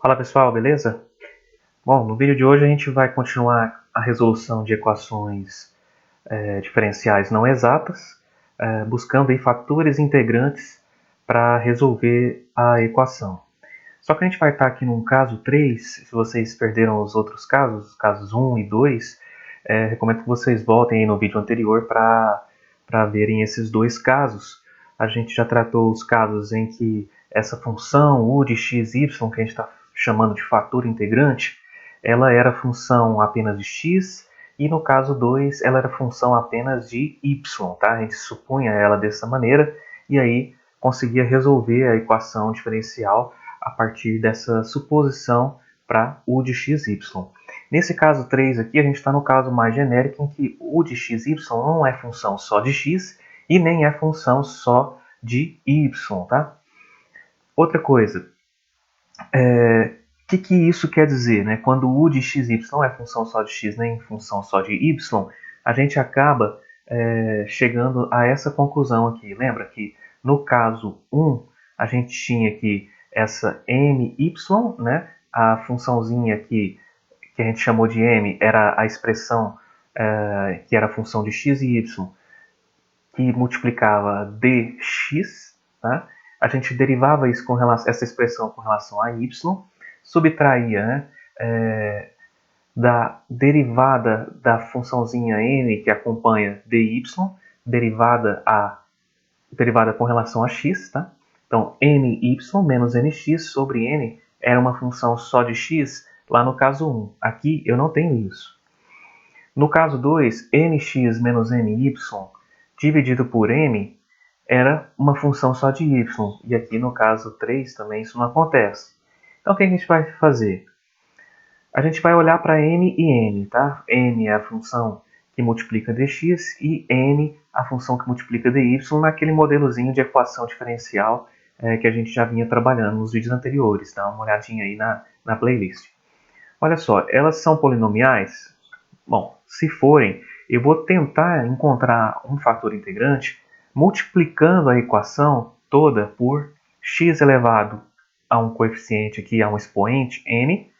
Fala pessoal, beleza? Bom, no vídeo de hoje a gente vai continuar a resolução de equações diferenciais não exatas, buscando aí fatores integrantes para resolver a equação. Só que a gente vai estar aqui num caso 3, se vocês perderam os outros casos, casos 1 e 2, recomendo que vocês voltem aí no vídeo anterior para verem esses dois casos. A gente já tratou os casos em que essa função u de x, y, que a gente está chamando de fator integrante, ela era função apenas de x, e no caso 2 ela era função apenas de y, tá? A gente supunha ela dessa maneira, e aí conseguia resolver a equação diferencial a partir dessa suposição para u de x, y. Nesse caso 3 aqui, a gente está no caso mais genérico, em que u de x, y não é função só de x, e nem é função só de y, tá? Outra coisa, o que isso quer dizer, né? Quando u de x, y não é função só de x, nem função só de y, a gente acaba chegando a essa conclusão aqui. Lembra que no caso 1, a gente tinha aqui essa my, né? A funçãozinha aqui, que a gente chamou de m, era a expressão que era a função de x e y, que multiplicava dx, tá? A gente derivava isso com relação, essa expressão com relação a y, subtraía, né, da derivada da funçãozinha n que acompanha dy, derivada com relação a x, tá? Então, ny menos nx sobre n era uma função só de x lá no caso 1. Aqui eu não tenho isso. No caso 2, nx menos ny dividido por m era uma função só de y. E aqui no caso 3 também isso não acontece. Então o que a gente vai fazer? A gente vai olhar para m e n, tá? M é a função que multiplica dx e n a função que multiplica dy naquele modelozinho de equação diferencial que a gente já vinha trabalhando nos vídeos anteriores. Dá uma olhadinha aí na playlist. Olha só, elas são polinomiais? Bom, se forem, eu vou tentar encontrar um fator integrante multiplicando a equação toda por x elevado a um coeficiente aqui, a um expoente n,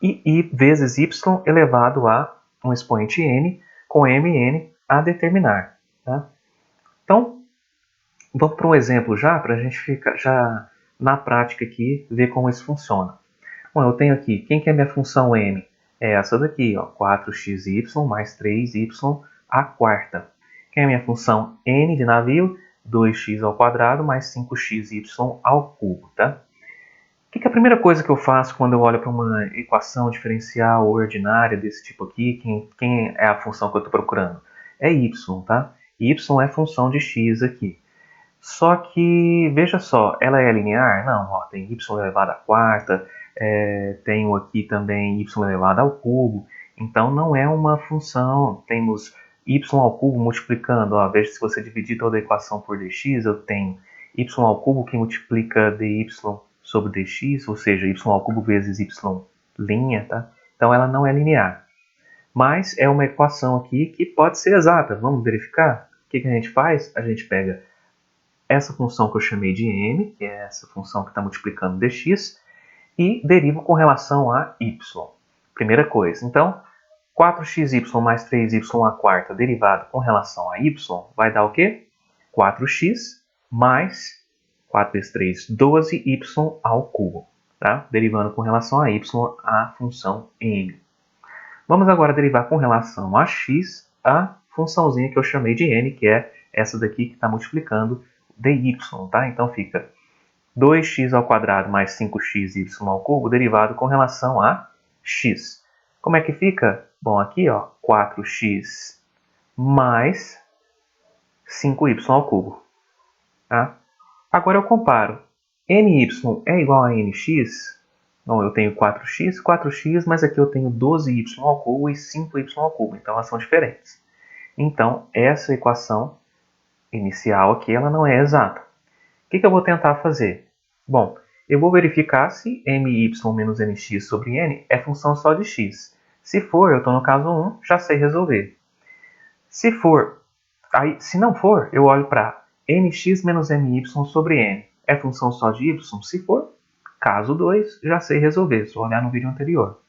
e vezes y elevado a um expoente n, com m e n a determinar. Tá? Então, vamos para um exemplo já, para a gente ficar já na prática aqui, ver como isso funciona. Bom, eu tenho aqui, quem que é minha função m? É essa daqui, ó, 4xy mais 3y à quarta. Quem é minha função n de navio? 2x ao quadrado mais 5xy ao cubo, tá? O que é a primeira coisa que eu faço quando eu olho para uma equação diferencial ou ordinária desse tipo aqui? Quem é a função que eu estou procurando? É y, tá? Y é função de x aqui. Só que, veja só, ela é linear? Não, ó, tem y elevado à quarta, tenho aqui também y elevado ao cubo. Então, não é uma função. Temos y ao cubo multiplicando. Ó, veja, se você dividir toda a equação por dx, eu tenho y ao cubo que multiplica dy sobre dx, ou seja, y ao cubo vezes y' tá? Então, ela não é linear. Mas é uma equação aqui que pode ser exata. Vamos verificar? O que a gente faz? A gente pega essa função que eu chamei de m, que é essa função que está multiplicando dx, e derivo com relação a y. Primeira coisa. Então, 4xy mais 3y à quarta derivado com relação a y vai dar o quê? 4x mais 4 vezes 3, 12y ao cubo. Tá? Derivando com relação a y a função m. Vamos agora derivar com relação a x a funçãozinha que eu chamei de n, que é essa daqui que está multiplicando dy, tá? Então fica 2x ao quadrado mais 5xy ao cubo derivado com relação a x. Como é que fica? Bom, aqui, ó, 4x mais 5y ao cubo. Tá? Agora eu comparo. ny é igual a nx? Bom, eu tenho 4x, mas aqui eu tenho 12y ao cubo e 5y ao cubo. Então, elas são diferentes. Então, essa equação inicial aqui, ela não é exata. O que eu vou tentar fazer? Bom, eu vou verificar se my menos nx sobre n é função só de x. Se for, eu estou no caso 1, já sei resolver. Se não for, eu olho para nx menos my sobre n. É função só de y? Se for, Caso 2, já sei resolver, só olhar no vídeo anterior.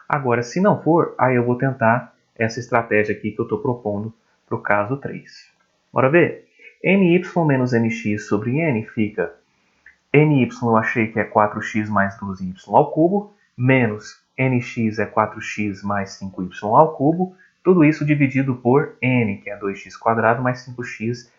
Agora, se não for, aí eu vou tentar essa estratégia aqui que eu estou propondo para o caso 3. Bora ver? ny menos nx sobre n fica ny eu achei que é 4x mais 12y ao cubo, menos nx é 4x mais 5y ao cubo, tudo isso dividido por n, que é 2x² mais 5xy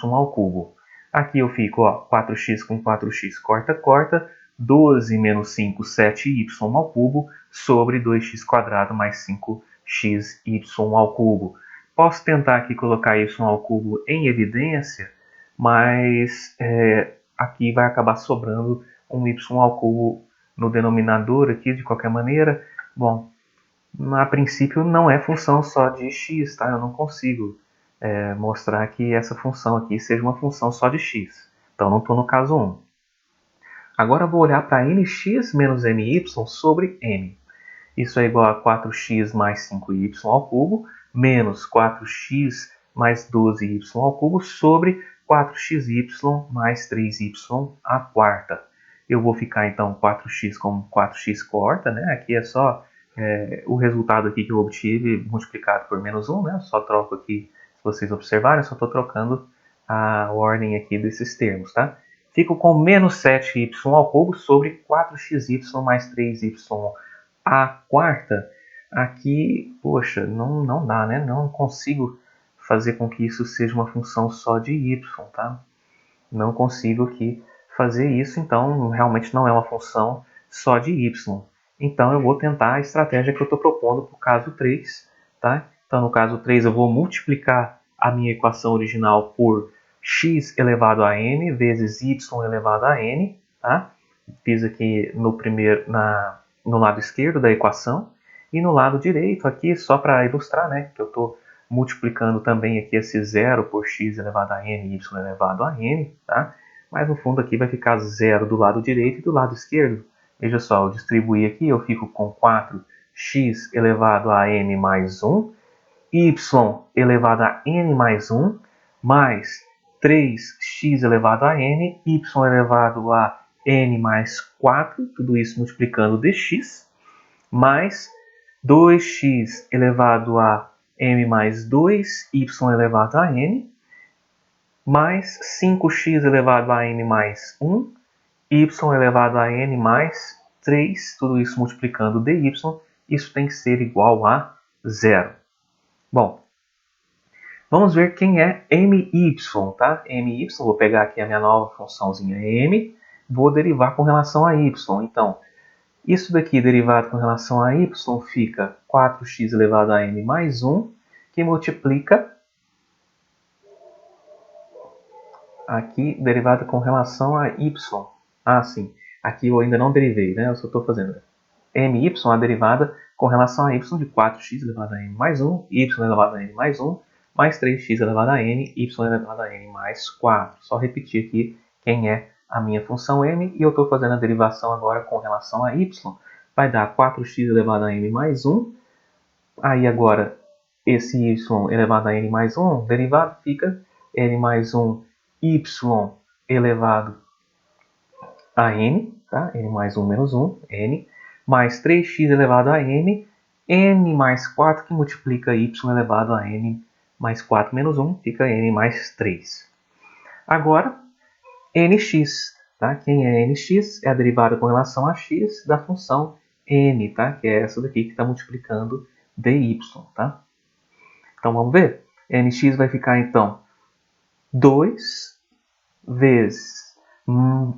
ao cubo. Aqui eu fico, ó, 4x com 4x corta, corta, 12 menos 5, 7y ao cubo, sobre 2x² mais 5xy ao cubo. Posso tentar aqui colocar y ao cubo em evidência, mas aqui vai acabar sobrando um y ao cubo no denominador aqui, de qualquer maneira. Bom, a princípio não é função só de x, tá? Eu não consigo mostrar que essa função aqui seja uma função só de x. Então não estou no caso 1. Agora eu vou olhar para nx menos my sobre n. Isso é igual a 4x mais 5y ao cubo, menos 4x mais 12y ao cubo, sobre 4xy mais 3y à quarta. Eu vou ficar então 4x como 4x corta, né? Aqui é só o resultado aqui que eu obtive multiplicado por menos 1, né? Só troco aqui, se vocês observarem, só estou trocando a ordem aqui desses termos, tá? Fico com menos 7y ao cubo sobre 4xy mais 3y à quarta. Aqui, poxa, não dá, né? Não consigo fazer com que isso seja uma função só de y, tá? Não consigo aqui fazer isso, então realmente não é uma função só de y. Então eu vou tentar a estratégia que eu estou propondo para o caso 3, tá? Então no caso 3 eu vou multiplicar a minha equação original por x elevado a n vezes y elevado a n, tá? Fiz aqui no lado esquerdo da equação, e no lado direito aqui, só para ilustrar, né, que eu estou multiplicando também aqui esse zero por x elevado a n e y elevado a n, tá? Mas no fundo aqui vai ficar zero do lado direito e do lado esquerdo. Veja só, eu distribuí aqui, eu fico com 4x elevado a n mais 1, y elevado a n mais 1, mais 3x elevado a n, y elevado a n mais 4, tudo isso multiplicando dx, mais 2x elevado a m mais 2, y elevado a n, mais 5x elevado a n mais 1, y elevado a n mais 3, tudo isso multiplicando dy, isso tem que ser igual a zero. Bom, vamos ver quem é my, tá? My, vou pegar aqui a minha nova funçãozinha m, vou derivar com relação a y. Então, isso daqui derivado com relação a y fica 4x elevado a n mais 1, que multiplica aqui derivado com relação a y. Ah, sim. Aqui eu ainda não derivei, né? Eu só estou fazendo my, a derivada com relação a y de 4x elevado a n mais 1, y elevado a n mais 1, mais 3x elevado a n, y elevado a n mais 4. Só repetir aqui quem é a minha função m, e eu estou fazendo a derivação agora com relação a y. Vai dar 4x elevado a n mais 1. Aí agora, esse y elevado a n mais 1, derivado fica n mais 1 y elevado a n, tá? N mais 1 menos 1, n, mais 3x elevado a n, n mais 4 que multiplica y elevado a n mais 4 menos 1, fica n mais 3. Agora, nx, tá? Quem é nx? É a derivada com relação a x da função n, tá? Que é essa daqui que está multiplicando dy, tá? Então vamos ver. Nx vai ficar então 2 vezes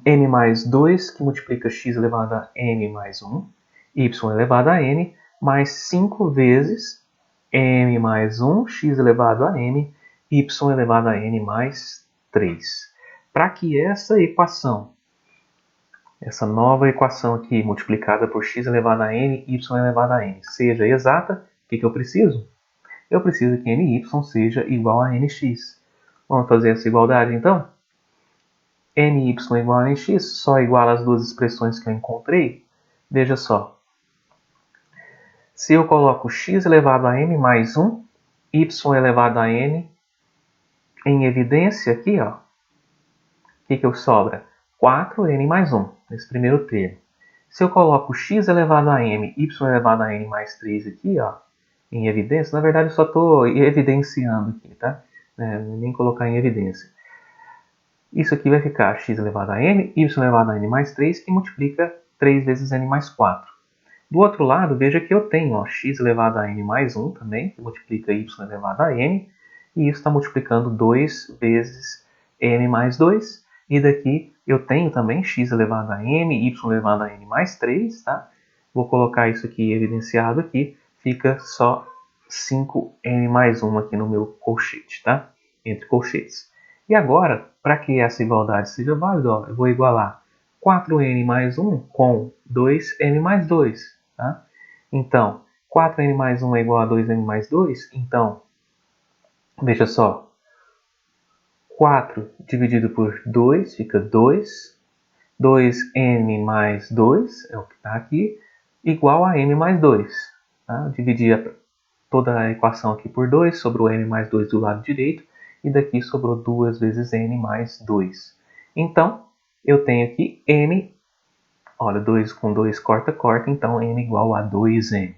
n mais 2, que multiplica x elevado a n mais 1, y elevado a n, mais 5 vezes m mais 1, x elevado a n, y elevado a n mais 3. Para que essa equação, essa nova equação aqui, multiplicada por x elevado a n, y elevado a n, seja exata, o que eu preciso? Eu preciso que ny seja igual a nx. Vamos fazer essa igualdade então? ny igual a nx só iguala as duas expressões que eu encontrei. Veja só. Se eu coloco x elevado a n mais 1, y elevado a n em evidência aqui, ó, o que sobra? 4n mais 1, nesse primeiro termo. Se eu coloco x elevado a m, y elevado a n mais 3 aqui, ó, em evidência, na verdade eu só estou evidenciando aqui, tá? Nem colocar em evidência. Isso aqui vai ficar x elevado a n, y elevado a n mais 3, que multiplica 3 vezes n mais 4. Do outro lado, veja que eu tenho ó, x elevado a n mais 1 também, que multiplica y elevado a n, e isso está multiplicando 2 vezes n mais 2. E daqui eu tenho também x elevado a m, y elevado a n mais 3, tá? Vou colocar isso aqui evidenciado aqui, fica só 5n mais 1 aqui no meu colchete, tá? Entre colchetes. E agora, para que essa igualdade seja válida, ó, eu vou igualar 4n mais 1 com 2n mais 2. Tá? Então, 4n mais 1 é igual a 2n mais 2. Então, veja só. 4 dividido por 2 fica 2. 2n mais 2 é o que está aqui, igual a m mais 2. Tá? Dividir toda a equação aqui por 2, sobrou m mais 2 do lado direito, e daqui sobrou 2 vezes n mais 2. Então, eu tenho aqui m, olha, 2 com 2 corta, corta, então m igual a 2n.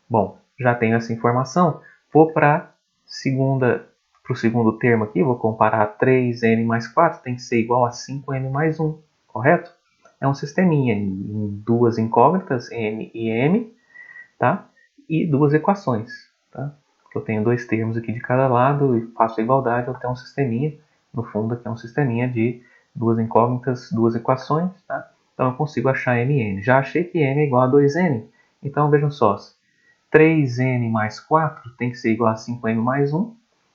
Bom, já tenho essa informação, vou para o segundo termo aqui, vou comparar 3n mais 4, tem que ser igual a 5n mais 1, correto? É um sisteminha em duas incógnitas, n e m, tá? E duas equações. Tá? Eu tenho dois termos aqui de cada lado e faço a igualdade, eu tenho um sisteminha. No fundo aqui é um sisteminha de duas incógnitas, duas equações. Tá? Então eu consigo achar mn. Já achei que m é igual a 2n. Então vejam só, 3n mais 4 tem que ser igual a 5n mais 1.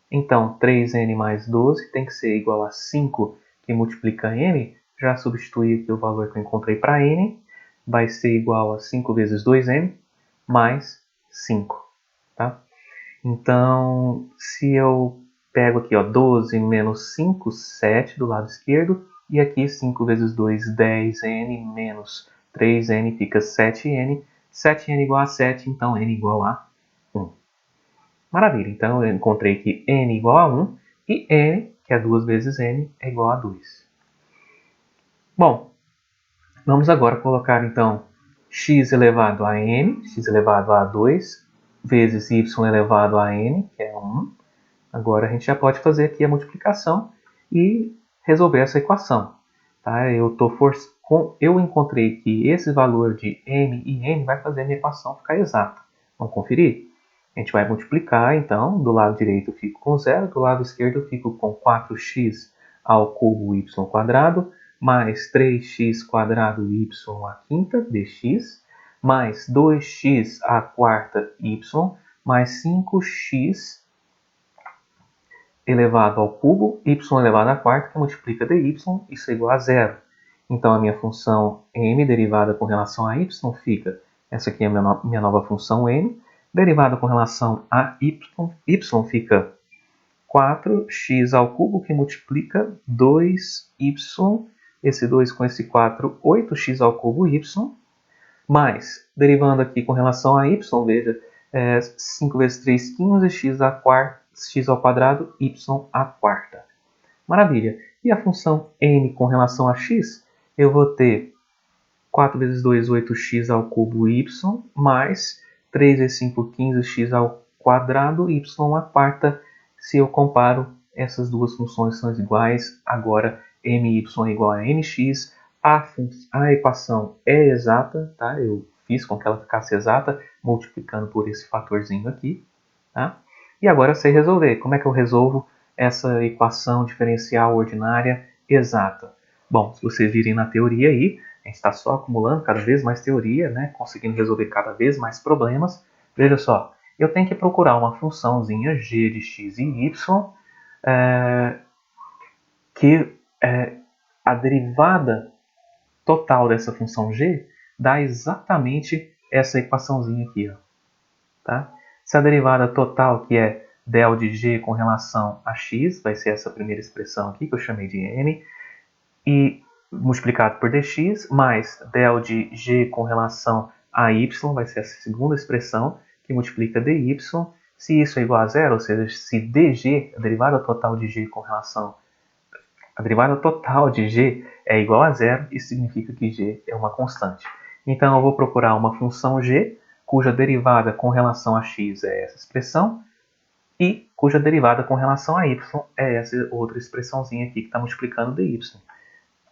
Então 3n mais 12 tem que ser igual a 5 que multiplica n. Já substituí aqui o valor que eu encontrei para n. Vai ser igual a 5 vezes 2n mais 5, tá? Então, se eu pego aqui, ó, 12 menos 5, 7 do lado esquerdo, e aqui 5 vezes 2, 10n, menos 3n fica 7n, 7n igual a 7, então n igual a 1. Maravilha, então eu encontrei que n igual a 1, e n, que é 2 vezes n, é igual a 2. Bom, vamos agora colocar, então, x elevado a n, x elevado a 2, vezes y elevado a n, que é 1. Agora a gente já pode fazer aqui a multiplicação e resolver essa equação. Tá? Eu encontrei que esse valor de m e n vai fazer a minha equação ficar exata. Vamos conferir? A gente vai multiplicar, então, do lado direito eu fico com 0, do lado esquerdo eu fico com 4x ao cubo y quadrado, mais 3x quadrado y à quinta, dx, mais 2x à quarta y, mais 5x elevado ao cubo, y elevado à quarta, que multiplica dy, isso é igual a 0. Então a minha função m derivada com relação a y fica, essa aqui é a minha nova função m, derivada com relação a y fica 4x ao cubo, que multiplica 2y, esse 2 com esse 4, 8x ao cubo y, mais, derivando aqui com relação a y, veja, 5 vezes 3, 15, x ao quadrado, y à quarta. Maravilha. E a função n com relação a x, eu vou ter 4 vezes 2, 8x ao cubo y, mais 3 vezes 5, 15x ao quadrado, y à quarta. Se eu comparo, essas duas funções são iguais. Agora, my é igual a mx. A equação é exata, tá? Eu fiz com que ela ficasse exata, multiplicando por esse fatorzinho aqui. Tá? E agora eu sei resolver. Como é que eu resolvo essa equação diferencial ordinária exata? Bom, se vocês virem na teoria aí, a gente está só acumulando cada vez mais teoria, né? Conseguindo resolver cada vez mais problemas. Veja só, eu tenho que procurar uma funçãozinha g de x e y, que a derivada total dessa função g dá exatamente essa equaçãozinha aqui. Ó, tá? Se a derivada total, que é del de g com relação a x, vai ser essa primeira expressão aqui, que eu chamei de m, e multiplicado por dx, mais del de g com relação a y, vai ser essa segunda expressão, que multiplica dy. Se isso é igual a zero, ou seja, se dg, a derivada total de g com relação a derivada total de g é igual a zero, isso significa que g é uma constante. Então eu vou procurar uma função g, cuja derivada com relação a x é essa expressão, e cuja derivada com relação a y é essa outra expressãozinha aqui que está multiplicando dy.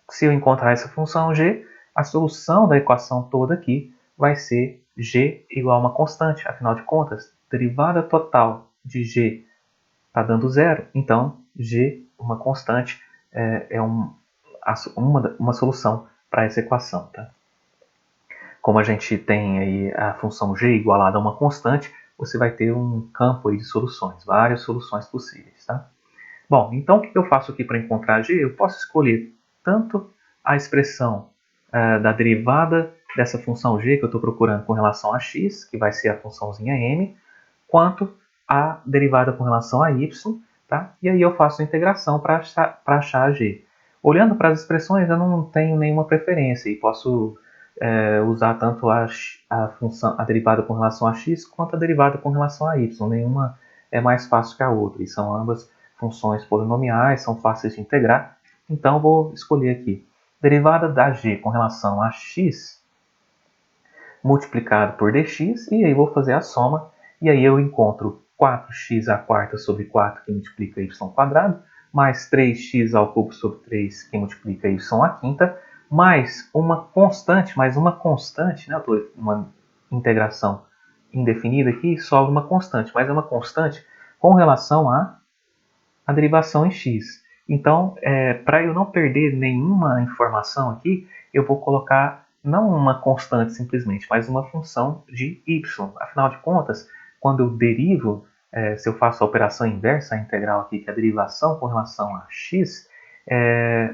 Se eu encontrar essa função g, a solução da equação toda aqui vai ser g igual a uma constante. Afinal de contas, derivada total de g está dando zero, então g, uma constante, é uma solução para essa equação. Tá? Como a gente tem aí a função g igualada a uma constante, você vai ter um campo aí de soluções, várias soluções possíveis. Tá? Bom, então o que eu faço aqui para encontrar g? Eu posso escolher tanto a expressão da derivada dessa função g que eu estou procurando com relação a x, que vai ser a funçãozinha m, quanto a derivada com relação a y, tá? E aí eu faço a integração para achar a g. Olhando para as expressões, eu não tenho nenhuma preferência e posso usar tanto a derivada com relação a x quanto a derivada com relação a y. Nenhuma é mais fácil que a outra, e são ambas funções polinomiais, são fáceis de integrar. Então, vou escolher aqui derivada da g com relação a x multiplicado por dx, e aí vou fazer a soma, e aí eu encontro 4x à quarta sobre 4, que multiplica y², mais 3x ao cubo sobre 3, que multiplica y à quinta, mais uma constante, né? Uma integração indefinida aqui, sobra uma constante, mas é uma constante com relação à derivação em x. Então, para eu não perder nenhuma informação aqui, eu vou colocar não uma constante simplesmente, mas uma função de y. Afinal de contas, quando eu derivo, se eu faço a operação inversa, a integral aqui, que é a derivação com relação a x,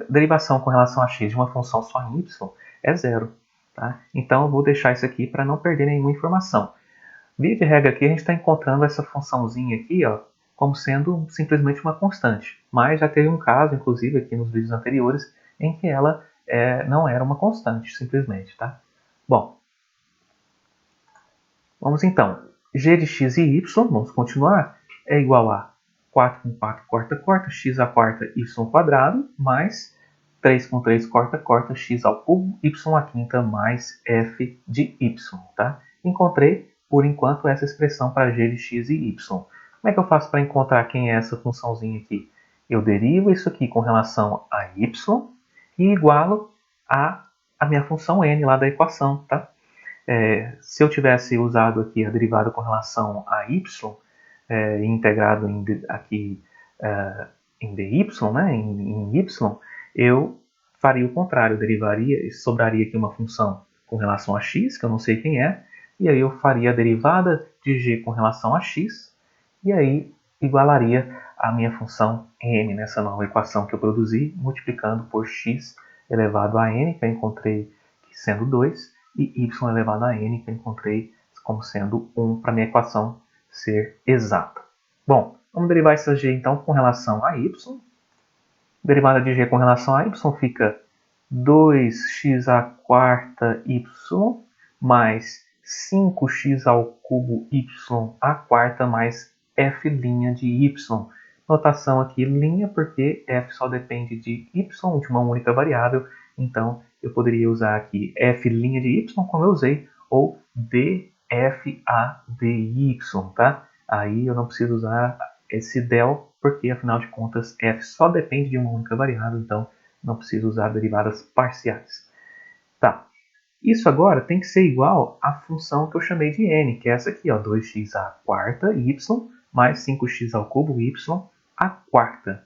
derivação com relação a x de uma função só em y é zero. Tá? Então, eu vou deixar isso aqui para não perder nenhuma informação. Via de regra aqui, a gente está encontrando essa funçãozinha aqui, ó, como sendo simplesmente uma constante. Mas já teve um caso, inclusive aqui nos vídeos anteriores, em que ela não era uma constante, simplesmente. Tá? Bom, vamos então. G de x e y, vamos continuar, é igual a 4 com 4 corta, corta, x à quarta, y², mais 3 com 3 corta, corta, x ao cubo, y à quinta, mais f de y. Tá? Encontrei, por enquanto, essa expressão para g de x e y. Como é que eu faço para encontrar quem é essa funçãozinha aqui? Eu derivo isso aqui com relação a y e igualo a minha função n lá da equação. Tá? Se eu tivesse usado aqui a derivada com relação a y, integrado aqui em dy, né, em y, eu faria o contrário, eu derivaria, sobraria aqui uma função com relação a x, que eu não sei quem é, e aí eu faria a derivada de g com relação a x, e aí igualaria a minha função n nessa nova equação que eu produzi, multiplicando por x elevado a n, que eu encontrei sendo 2, e y elevado a n, que eu encontrei como sendo 1 para minha equação ser exata. Bom, vamos derivar essa g então com relação a y. Derivada de g com relação a y fica 2x à quarta y mais 5x ao cubo y à quarta mais f' de y. Notação aqui linha porque f só depende de y, de uma única variável, então eu poderia usar aqui f' de y, como eu usei, ou df a dy, tá? Aí eu não preciso usar esse del, porque afinal de contas f só depende de uma única variável, então não preciso usar derivadas parciais. Tá. Isso agora tem que ser igual à função que eu chamei de n, que é essa aqui, ó, 2x à quarta y mais 5x ao cubo y à quarta.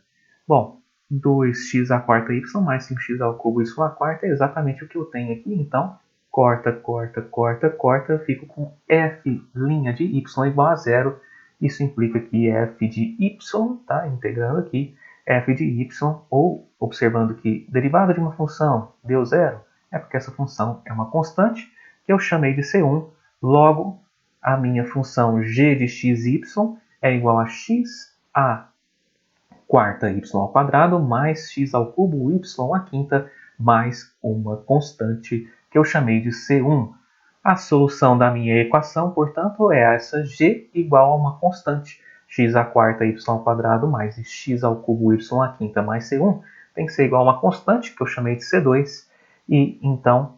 Bom, 2x à quarta y mais 5x ao cubo y à quarta é exatamente o que eu tenho aqui, então corta, corta, corta, corta, eu fico com f' de y igual a zero. Isso implica que f de y, tá? Integrando aqui, f de y, ou observando que derivada de uma função deu zero, é porque essa função é uma constante, que eu chamei de C1, logo a minha função g de x, y é igual a x à quarta y ao quadrado mais x ao cubo y à quinta mais uma constante que eu chamei de C1. A solução da minha equação, portanto, é essa g igual a uma constante, x à quarta y ao quadrado mais x ao cubo y à quinta mais C1 tem que ser igual a uma constante que eu chamei de C2, e então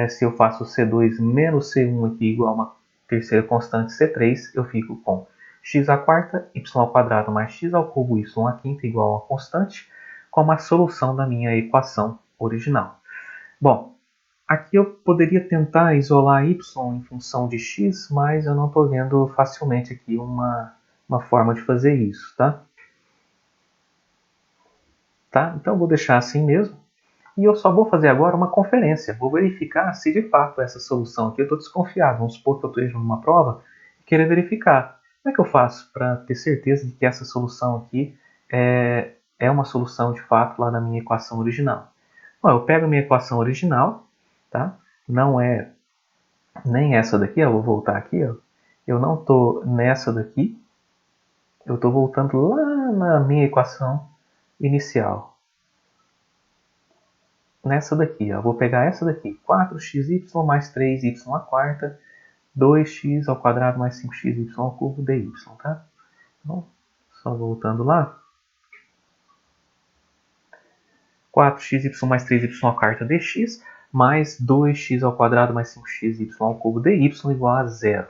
Se eu faço C2 menos C1 aqui igual a uma terceira constante C3, eu fico com x à quarta, y ao quadrado mais x ao cubo, y à quinta igual a uma constante, como a solução da minha equação original. Bom, aqui eu poderia tentar isolar y em função de x, mas eu não estou vendo facilmente aqui uma forma de fazer isso, tá? Então, eu vou deixar assim mesmo. E eu só vou fazer agora uma conferência. Vou verificar se de fato essa solução aqui, eu estou desconfiado. Vamos supor que eu esteja numa prova e querer verificar. Como é que eu faço para ter certeza de que essa solução aqui é uma solução de fato lá na minha equação original? Bom, eu pego a minha equação original, tá? Não é nem essa daqui, eu vou voltar aqui, ó. Eu não estou nessa daqui, eu estou voltando lá na minha equação inicial. Nessa daqui, ó. Vou pegar essa daqui, 4xy mais 3y à quarta, 2x ao quadrado mais 5xy ao cubo dy, tá? Então, só voltando lá. 4xy mais 3y à quarta dx, mais 2x ao quadrado mais 5xy ao cubo dy igual a zero,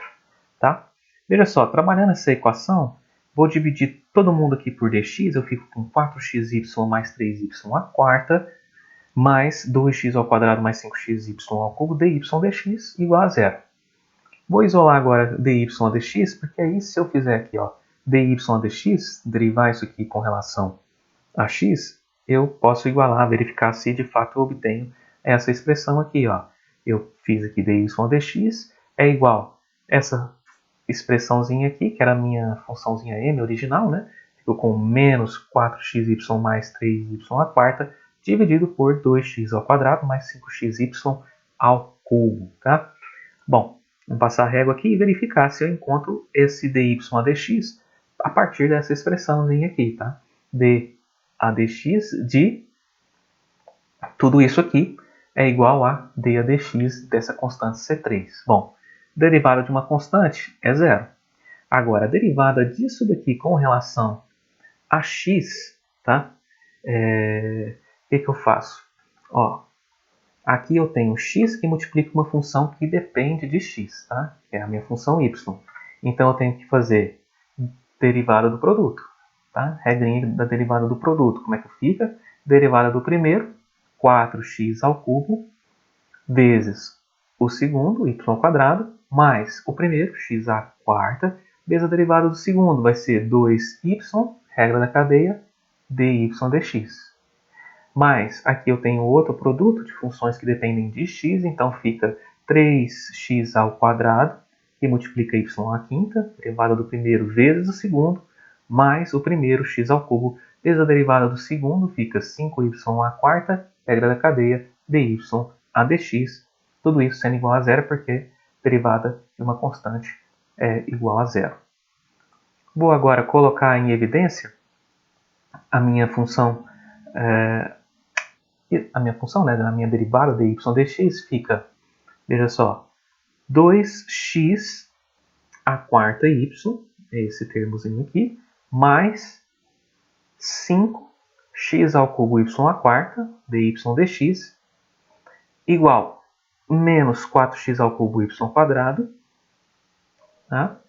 tá? Veja só, trabalhando essa equação, vou dividir todo mundo aqui por dx, eu fico com 4xy mais 3y à quarta, mais 2x ao quadrado mais 5xy ao cubo dy dx igual a zero. Vou isolar agora dy dx, porque aí se eu fizer aqui, ó, dy dx, derivar isso aqui com relação a x, eu posso igualar, verificar se de fato eu obtenho essa expressão aqui, ó. Eu fiz aqui dy dx é igual a essa expressãozinha aqui, que era a minha funçãozinha m original, né? Ficou com menos 4xy mais 3y à quarta, dividido por 2x ao quadrado mais 5xy ao cubo, tá? Bom, vamos passar a régua aqui e verificar se eu encontro esse dy a dx a partir dessa expressãozinha aqui, tá? d a dx de tudo isso aqui é igual a d a dx dessa constante C3. Bom, derivada de uma constante é zero. Agora, a derivada disso daqui com relação a x, tá? O que eu faço? Ó, aqui eu tenho x que multiplica uma função que depende de x, tá? Que é a minha função y. Então eu tenho que fazer derivada do produto, tá? Regrinha da derivada do produto. Como é que fica? Derivada do primeiro, 4x ao cubo, vezes o segundo, y ao quadrado, mais o primeiro, x à quarta, vezes a derivada do segundo, vai ser 2y, regra da cadeia, dy dx. Mas aqui eu tenho outro produto de funções que dependem de x, então fica 3x ao quadrado, que multiplica y à quinta, derivada do primeiro vezes o segundo, mais o primeiro x ao cubo, vezes a derivada do segundo, fica 5y à quarta, regra da cadeia, dy a dx, tudo isso sendo igual a zero, porque derivada de uma constante é igual a zero. Vou agora colocar em evidência a minha função, né, a minha derivada dy dx fica, veja só, 2x à quarta y, é esse termozinho aqui, mais 5x ao cubo y à quarta, dy dx, igual menos 4x ao cubo y quadrado, tá?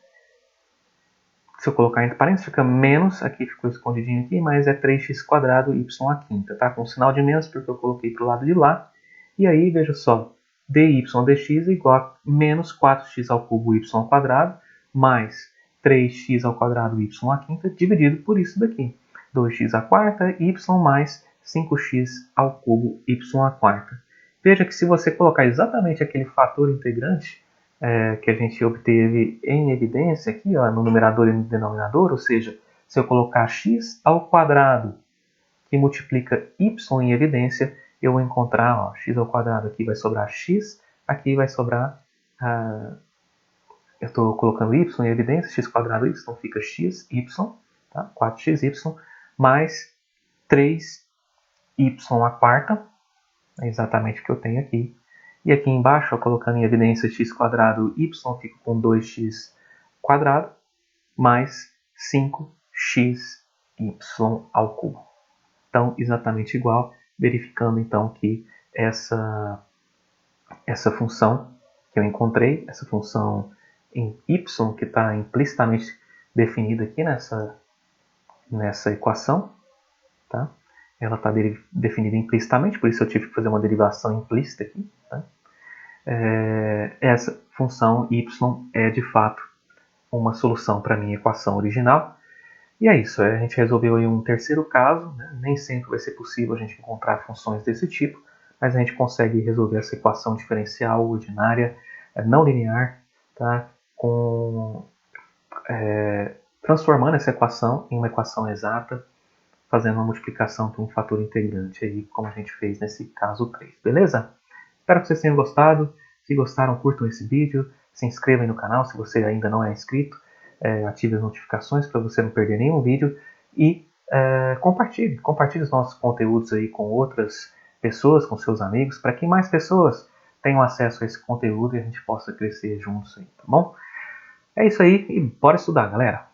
Se eu colocar entre parênteses, fica menos, aqui ficou escondidinho aqui, mas é 3x quadrado y à quinta, tá? Com sinal de menos, porque eu coloquei para o lado de lá. E aí, veja só, dy dx é igual a menos 4x ao cubo y ao quadrado, mais 3x ao quadrado y à quinta, dividido por isso daqui. 2x à quarta, y mais 5x ao cubo y à quarta. Veja que se você colocar exatamente aquele fator integrante que a gente obteve em evidência aqui, ó, no numerador e no denominador, ou seja, se eu colocar x ao quadrado que multiplica y em evidência, eu vou encontrar, ó, x ao quadrado aqui vai sobrar x, aqui vai sobrar, eu estou colocando y em evidência, x quadrado y, então fica xy, tá? 4xy, mais 3y à quarta, é exatamente o que eu tenho aqui. E aqui embaixo, ó, colocando em evidência x quadrado y, fico com 2x quadrado, mais 5xy ao cubo. Então, exatamente igual, verificando então que essa função que eu encontrei, essa função em y que está implicitamente definida aqui nessa equação, tá? Ela está definida implicitamente, por isso eu tive que fazer uma derivação implícita aqui. Tá? Essa função y é de fato uma solução para a minha equação original. E é isso, a gente resolveu aí um terceiro caso, né? Nem sempre vai ser possível a gente encontrar funções desse tipo, mas a gente consegue resolver essa equação diferencial ordinária, não linear, tá? Transformando essa equação em uma equação exata, fazendo uma multiplicação por um fator integrante, aí, como a gente fez nesse caso 3, beleza? Espero que vocês tenham gostado. Se gostaram, curtam esse vídeo, se inscrevam aí no canal se você ainda não é inscrito, ative as notificações para você não perder nenhum vídeo e compartilhe os nossos conteúdos aí com outras pessoas, com seus amigos, para que mais pessoas tenham acesso a esse conteúdo e a gente possa crescer juntos aí, tá bom? É isso aí e bora estudar, galera!